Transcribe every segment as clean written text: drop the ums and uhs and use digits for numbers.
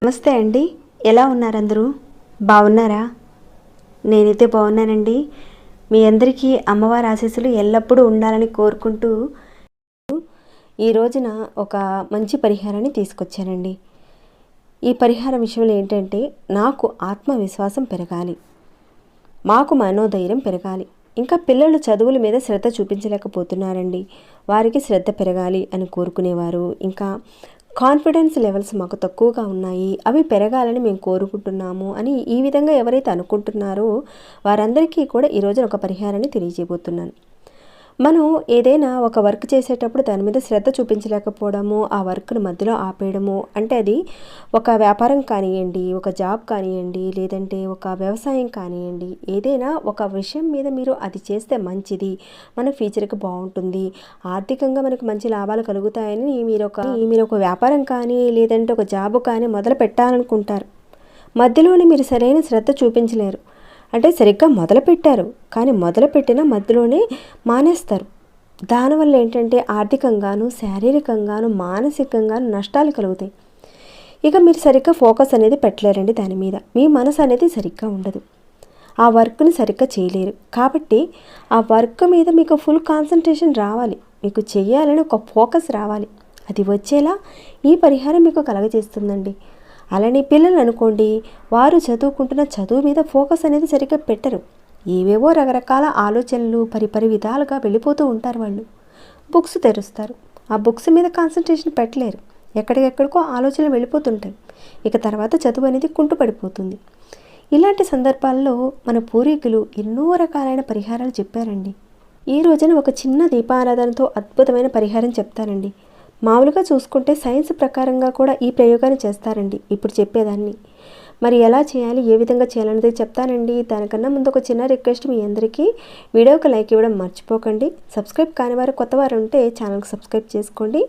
నమస్తే అండి, ఎలా ఉన్నారు అందరూ? బాగున్నారా? నేనైతే బాగున్నానండి. మీ అందరికీ అమ్మవారి ఆశీస్సులు ఎల్లప్పుడూ ఉండాలని కోరుకుంటూ ఈ రోజున ఒక మంచి పరిహారాన్ని తీసుకొచ్చానండి. ఈ పరిహారం విషయంలో ఏంటంటే, నాకు ఆత్మవిశ్వాసం పెరగాలి, మాకు మనోధైర్యం పెరగాలి, ఇంకా పిల్లలు చదువుల మీద శ్రద్ధ చూపించలేకపోతున్నారండి, వారికి శ్రద్ధ పెరగాలి అని కోరుకునేవారు, ఇంకా కాన్ఫిడెన్స్ లెవెల్స్ మాకు తక్కువగా ఉన్నాయి, అవి పెరగాలని మేము కోరుకుంటున్నాము అని ఈ విధంగా ఎవరైతే అనుకుంటున్నారో వారందరికీ కూడా ఈరోజు ఒక పరిహారాన్ని తెలియజేయబోతున్నాను. మనం ఏదైనా ఒక వర్క్ చేసేటప్పుడు దాని మీద శ్రద్ధ చూపించలేకపోవడము, ఆ వర్క్ను మధ్యలో ఆపేయడము, అంటే అది ఒక వ్యాపారం కానివ్వండి, ఒక జాబ్ కానివ్వండి, లేదంటే ఒక వ్యవసాయం కానివ్వండి, ఏదైనా ఒక విషయం మీద మీరు అది చేస్తే మంచిది, మన ఫ్యూచర్కి బాగుంటుంది, ఆర్థికంగా మనకు మంచి లాభాలు కలుగుతాయని మీరు ఒక వ్యాపారం కానీ లేదంటే ఒక జాబ్ కానీ మొదలు పెట్టాలనుకుంటారు. మధ్యలోనే మీరు సరైన శ్రద్ధ చూపించలేరు, అంటే సరిగ్గా మొదలుపెట్టారు కానీ మొదలుపెట్టిన మధ్యలోనే మానేస్తారు. దానివల్ల ఏంటంటే ఆర్థికంగాను, శారీరకంగాను, మానసికంగాను నష్టాలు కలుగుతాయి. ఇక మీరు సరిగ్గా ఫోకస్ అనేది పెట్టలేరండి దాని మీద, మీ మనసు అనేది సరిగ్గా ఉండదు, ఆ వర్క్ని సరిగ్గా చేయలేరు. కాబట్టి ఆ వర్క్ మీద మీకు ఫుల్ కాన్సన్ట్రేషన్ రావాలి, మీకు చెయ్యాలని ఒక ఫోకస్ రావాలి. అది వచ్చేలా ఈ పరిహారం మీకు కలగజేస్తుందండి. అలానే పిల్లలు అనుకోండి, వారు చదువుకుంటున్న చదువు మీద ఫోకస్ అనేది సరిగ్గా పెట్టరు, ఏవేవో రకరకాల ఆలోచనలు పరిపరి విధాలుగా వెళ్ళిపోతూ ఉంటారు. వాళ్ళు బుక్స్ తెరుస్తారు, ఆ బుక్స్ మీద కాన్సన్ట్రేషన్ పెట్టలేరు, ఎక్కడికెక్కడికో ఆలోచనలు వెళ్ళిపోతుంటాయి. ఇక తర్వాత చదువు అనేది కుంటుపడిపోతుంది. ఇలాంటి సందర్భాల్లో మన పూర్వీకులు ఎన్నో రకాలైన పరిహారాలు చెప్పారండి. ఈ రోజున ఒక చిన్న దీపారాధనతో అద్భుతమైన పరిహారం చెప్తానండి. మామూలుగా చూసుకుంటే సైన్స్ ప్రకారంగా కూడా ఈ ప్రయోగాన్ని చేస్తారండి ఇప్పుడు చెప్పేదాన్ని. మరి ఎలా చేయాలి, ఏ విధంగా చేయాలనేది చెప్తానండి. దానికన్నా ముందు ఒక చిన్న రిక్వెస్ట్, మీ అందరికీ వీడియోకి లైక్ ఇవ్వడం మర్చిపోకండి. సబ్స్క్రైబ్ కాని వారు, కొత్త వారు ఉంటే ఛానల్కి సబ్స్క్రైబ్ చేసుకోండి.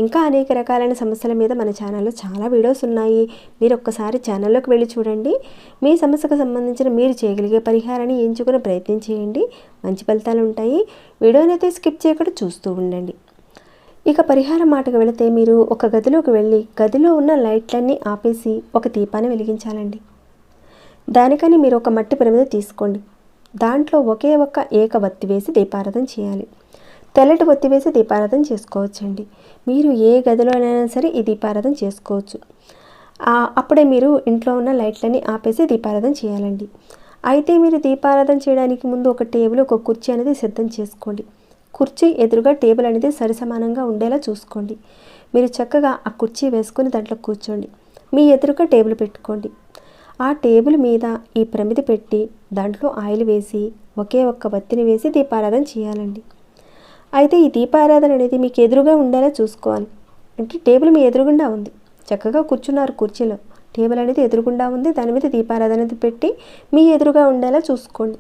ఇంకా అనేక రకాలైన సమస్యల మీద మన ఛానల్లో చాలా వీడియోస్ ఉన్నాయి, మీరు ఒక్కసారి ఛానల్లోకి వెళ్ళి చూడండి. మీ సమస్యకు సంబంధించిన మీరు చేయగలిగే పరిహారాన్ని ఎంచుకునే ప్రయత్నం చేయండి, మంచి ఫలితాలు ఉంటాయి. వీడియోని అయితే స్కిప్ చేయకుండా చూస్తూ ఉండండి. ఇక పరిహారం మాటకు వెళితే, మీరు ఒక గదిలోకి వెళ్ళి గదిలో ఉన్న లైట్లన్నీ ఆపేసి ఒక దీపాన్ని వెలిగించాలండి. దానికని మీరు ఒక మట్టి ప్రమిద తీసుకోండి, దాంట్లో ఒకే ఒక్క ఏక వత్తి వేసి దీపారాధన చేయాలి. తెల్లటి వత్తి వేసి దీపారాధన చేసుకోవచ్చండి. మీరు ఏ గదిలోనైనా సరే ఈ దీపారాధన చేసుకోవచ్చు. అప్పుడే మీరు ఇంట్లో ఉన్న లైట్లన్నీ ఆపేసి దీపారాధన చేయాలండి. అయితే మీరు దీపారాధన చేయడానికి ముందు ఒక టేబుల్, ఒక కుర్చీ అనేది సిద్ధం చేసుకోండి. కుర్చీ ఎదురుగా టేబుల్ అనేది సరిసమానంగా ఉండేలా చూసుకోండి. మీరు చక్కగా ఆ కుర్చీ వేసుకొని దాంట్లో కూర్చోండి. మీ ఎదురుగా టేబుల్ పెట్టుకోండి. ఆ టేబుల్ మీద ఈ ప్రమిది పెట్టి దాంట్లో ఆయిల్ వేసి ఒకే ఒక్క వత్తిని వేసి దీపారాధన చేయాలండి. అయితే ఈ దీపారాధన అనేది మీకు ఎదురుగా ఉండేలా చూసుకోవాలి. అంటే టేబుల్ మీ ఎదురుగుండా ఉంది, చక్కగా కూర్చున్నారు కుర్చీలో, టేబుల్ అనేది ఎదురుగుండా ఉంది, దాని మీద దీపారాధన అనేది పెట్టి మీ ఎదురుగా ఉండేలా చూసుకోండి.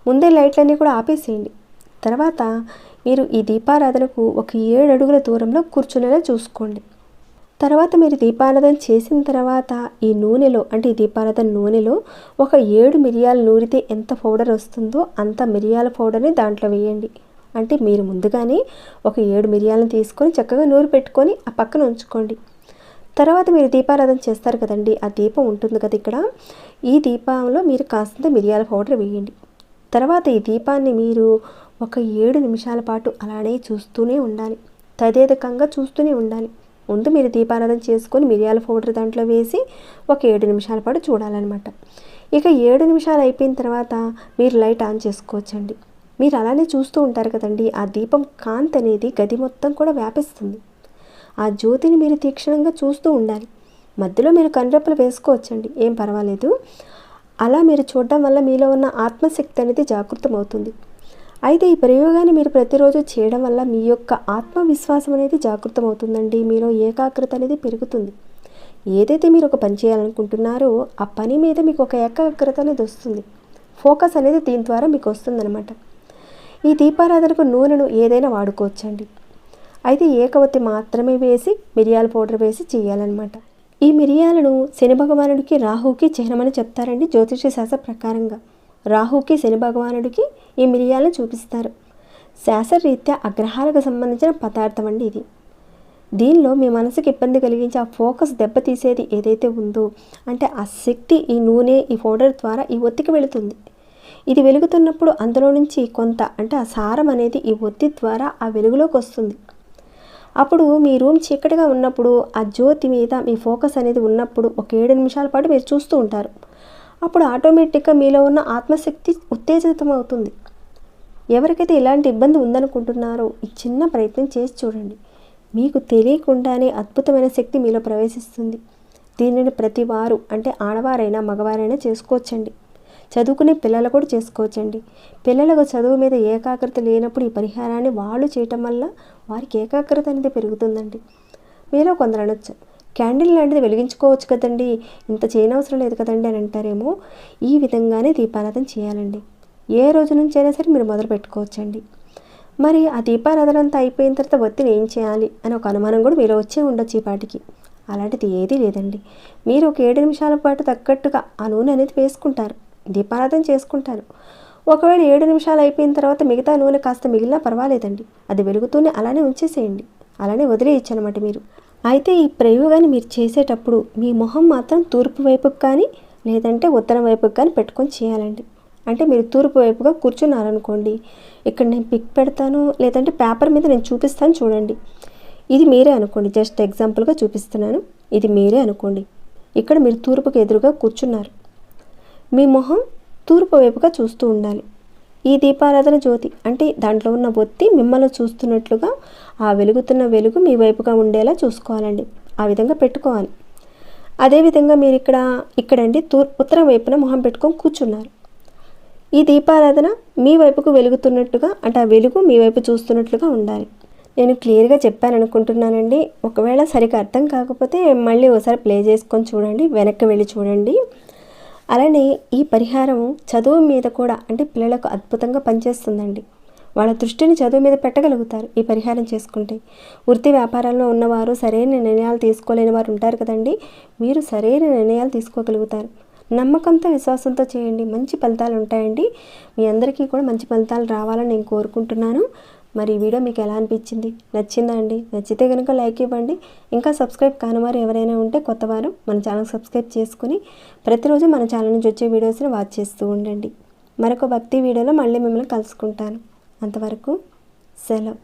ముందే లైట్లన్నీ కూడా ఆపేసేయండి. తర్వాత మీరు ఈ దీపారాధనకు ఒక 7 అడుగుల దూరంలో కూర్చునేలా చూసుకోండి. తర్వాత మీరు దీపారాధన చేసిన తర్వాత ఈ నూనెలో, అంటే ఈ దీపారాధన నూనెలో ఒక 7 మిరియాలు నూరితే ఎంత పౌడర్ వస్తుందో అంత మిరియాల పౌడర్ని దాంట్లో వేయండి. అంటే మీరు ముందుగానే ఒక 7 మిరియాలను తీసుకొని చక్కగా నూరి పెట్టుకొని ఆ పక్కన ఉంచుకోండి. తర్వాత మీరు దీపారాధన చేస్తారు కదండి, ఆ దీపం ఉంటుంది కదా ఇక్కడ, ఈ దీపంలో మీరు కాస్తంత మిరియాల పౌడర్ వేయండి. తర్వాత ఈ దీపాన్ని మీరు ఒక 7 నిమిషాల పాటు అలానే చూస్తూనే ఉండాలి, తదేకంగా చూస్తూనే ఉండాలి. ముందు మీరు దీపారాధన చేసుకొని మిరియాల పౌడర్ దాంట్లో వేసి ఒక 7 నిమిషాల పాటు చూడాలన్నమాట. ఇక 7 నిమిషాలు అయిపోయిన తర్వాత మీరు లైట్ ఆన్ చేసుకోవచ్చండి. మీరు అలానే చూస్తూ ఉంటారు కదండి, ఆ దీపం కాంతి అనేది గది మొత్తం కూడా వ్యాపిస్తుంది. ఆ జ్యోతిని మీరు తీక్షణంగా చూస్తూ ఉండాలి. మధ్యలో మీరు కనురెప్పలు వేసుకోవచ్చండి, ఏం పర్వాలేదు. అలా మీరు చూడడం వల్ల మీలో ఉన్న ఆత్మశక్తి అనేది జాగృతమవుతుంది. అయితే ఈ ప్రయోగాన్ని మీరు ప్రతిరోజు చేయడం వల్ల మీ యొక్క ఆత్మవిశ్వాసం అనేది జాగృతమవుతుందండి, మీలో ఏకాగ్రత అనేది పెరుగుతుంది. ఏదైతే మీరు ఒక పని చేయాలనుకుంటున్నారో ఆ పని మీద మీకు ఒక ఏకాగ్రత అనేది వస్తుంది, ఫోకస్ అనేది దీని ద్వారా మీకు వస్తుందన్నమాట. ఈ దీపారాధనకు నూనెను ఏదైనా వాడుకోవచ్చండి. అయితే ఏకవత్తి మాత్రమే వేసి మిరియాల పౌడర్ వేసి చేయాలన్నమాట. ఈ మిరియాలను శని భగవానుడికి, రాహుకి చిహ్నమని చెప్తారండి జ్యోతిష శాస్త్ర ప్రకారంగా. రాహుకి, శని భగవానుడికి ఈ మిరియాలను చూపిస్తారు. శాస్త్రరీత్యా అగ్రహాలకు సంబంధించిన పదార్థం అండి ఇది. దీనిలో మీ మనసుకి ఇబ్బంది కలిగించి ఆ ఫోకస్ దెబ్బతీసేది ఏదైతే ఉందో అంటే ఆ శక్తి ఈ నూనె ఈ పౌడర్ ద్వారా ఈ ఒత్తికి వెళుతుంది. ఇది వెలుగుతున్నప్పుడు అందులో నుంచి కొంత అంటే ఆ సారం అనేది ఈ ఒత్తి ద్వారా ఆ వెలుగులోకి వస్తుంది. అప్పుడు మీ రూమ్ చీకటిగా ఉన్నప్పుడు ఆ జ్యోతి మీద మీ ఫోకస్ అనేది ఉన్నప్పుడు ఒక 7 నిమిషాల పాటు మీరు చూస్తూ ఉంటారు. అప్పుడు ఆటోమేటిక్గా మీలో ఉన్న ఆత్మశక్తి ఉత్తేజితం అవుతుంది. ఎవరికైతే ఇలాంటి ఇబ్బంది ఉందనుకుంటున్నారో ఈ చిన్న ప్రయత్నం చేసి చూడండి. మీకు తెలియకుండానే అద్భుతమైన శక్తి మీలో ప్రవేశిస్తుంది. దీనిని ప్రతి వారు అంటే ఆడవారైనా మగవారైనా చేసుకోవచ్చండి. చదువుకునే పిల్లలు కూడా చేసుకోవచ్చండి. పిల్లలకు చదువు మీద ఏకాగ్రత లేనప్పుడు ఈ పరిహారాన్ని వాళ్ళు చేయటం వల్ల వారికి ఏకాగ్రత అనేది పెరుగుతుందండి. మీలో కొందరు అనొచ్చు, క్యాండిల్ లాంటిది వెలిగించుకోవచ్చు కదండి, ఇంత చేయనవసరం లేదు కదండి అని అంటారేమో. ఈ విధంగానే దీపారాధన చేయాలండి. ఏ రోజు నుంచైనా సరే మీరు మొదలు పెట్టుకోవచ్చండి. మరి ఆ దీపారాధన అంతా అయిపోయిన తర్వాత ఒత్తిని ఏం చేయాలి అని ఒక అనుమానం కూడా మీలో వచ్చే ఉండొచ్చు ఈ పాటికి. అలాంటిది ఏదీ లేదండి. మీరు ఒక 7 నిమిషాల పాటు తగ్గట్టుగా ఆ నూనె అనేది వేసుకుంటారు, దీపారాధన చేసుకుంటారు. ఒకవేళ 7 నిమిషాలు అయిపోయిన తర్వాత మిగతా నూనె కాస్త మిగిలినా పర్వాలేదండి, అది వెలుగుతూనే అలానే ఉంచేసేయండి, అలానే వదిలేయచ్చు అనమాట మీరు. అయితే ఈ ప్రయోగాన్ని మీరు చేసేటప్పుడు మీ మొహం మాత్రం తూర్పు వైపుకి కానీ లేదంటే ఉత్తరం వైపుకి కానీ పెట్టుకొని చేయాలండి. అంటే మీరు తూర్పు వైపుగా కూర్చున్నారనుకోండి, ఇక్కడ నేను పిక్ పెడతాను లేదంటే పేపర్ మీద నేను చూపిస్తాను చూడండి. ఇది మీరే అనుకోండి, జస్ట్ ఎగ్జాంపుల్గా చూపిస్తున్నాను. ఇది మీరే అనుకోండి. ఇక్కడ మీరు తూర్పుకు ఎదురుగా కూర్చున్నారు, మీ మొహం తూర్పు వైపుగా చూస్తూ ఉండాలి. ఈ దీపారాధన జ్యోతి అంటే దాంట్లో ఉన్న ఒత్తి మిమ్మల్ని చూస్తున్నట్లుగా ఆ వెలుగుతున్న వెలుగు మీ వైపుగా ఉండేలా చూసుకోవాలండి. ఆ విధంగా పెట్టుకోవాలి. అదేవిధంగా మీరు ఇక్కడండి ఉత్తరం వైపున మొహం పెట్టుకొని కూర్చున్నారు. ఈ దీపారాధన మీ వైపుకు వెలుగుతున్నట్టుగా అంటే ఆ వెలుగు మీ వైపు చూస్తున్నట్లుగా ఉండాలి. నేను క్లియర్గా చెప్పాను అనుకుంటున్నానండి. ఒకవేళ సరిగ్గా అర్థం కాకపోతే మళ్ళీ ఒకసారి ప్లే చేసుకొని చూడండి, వెనక్కి వెళ్ళి చూడండి. అలానే ఈ పరిహారం చదువు మీద కూడా అంటే పిల్లలకు అద్భుతంగా పనిచేస్తుందండి. వాళ్ళ దృష్టిని చదువు మీద పెట్టగలుగుతారు ఈ పరిహారం చేసుకుంటే. వృత్తి వ్యాపారాల్లో ఉన్నవారు సరైన నిర్ణయాలు తీసుకోలేని వారు ఉంటారు కదండి, మీరు సరైన నిర్ణయాలు తీసుకోగలుగుతారు. నమ్మకంతో విశ్వాసంతో చేయండి, మంచి ఫలితాలు ఉంటాయండి. మీ అందరికీ కూడా మంచి ఫలితాలు రావాలని నేను కోరుకుంటున్నాను. మరి ఈ వీడియో మీకు ఎలా అనిపించింది? నచ్చిందా అండి? నచ్చితే కనుక లైక్ ఇవ్వండి. ఇంకా సబ్స్క్రైబ్ కానివారు ఎవరైనా ఉంటే కొత్తవారు మన ఛానల్ సబ్స్క్రైబ్ చేసుకుని ప్రతిరోజు మన ఛానల్ నుంచి వచ్చే వీడియోస్ని వాచ్ చేస్తూ ఉండండి. మరొక భక్తి వీడియోలో మళ్ళీ మిమ్మల్ని కలుసుకుంటాను. అంతవరకు సెలవు.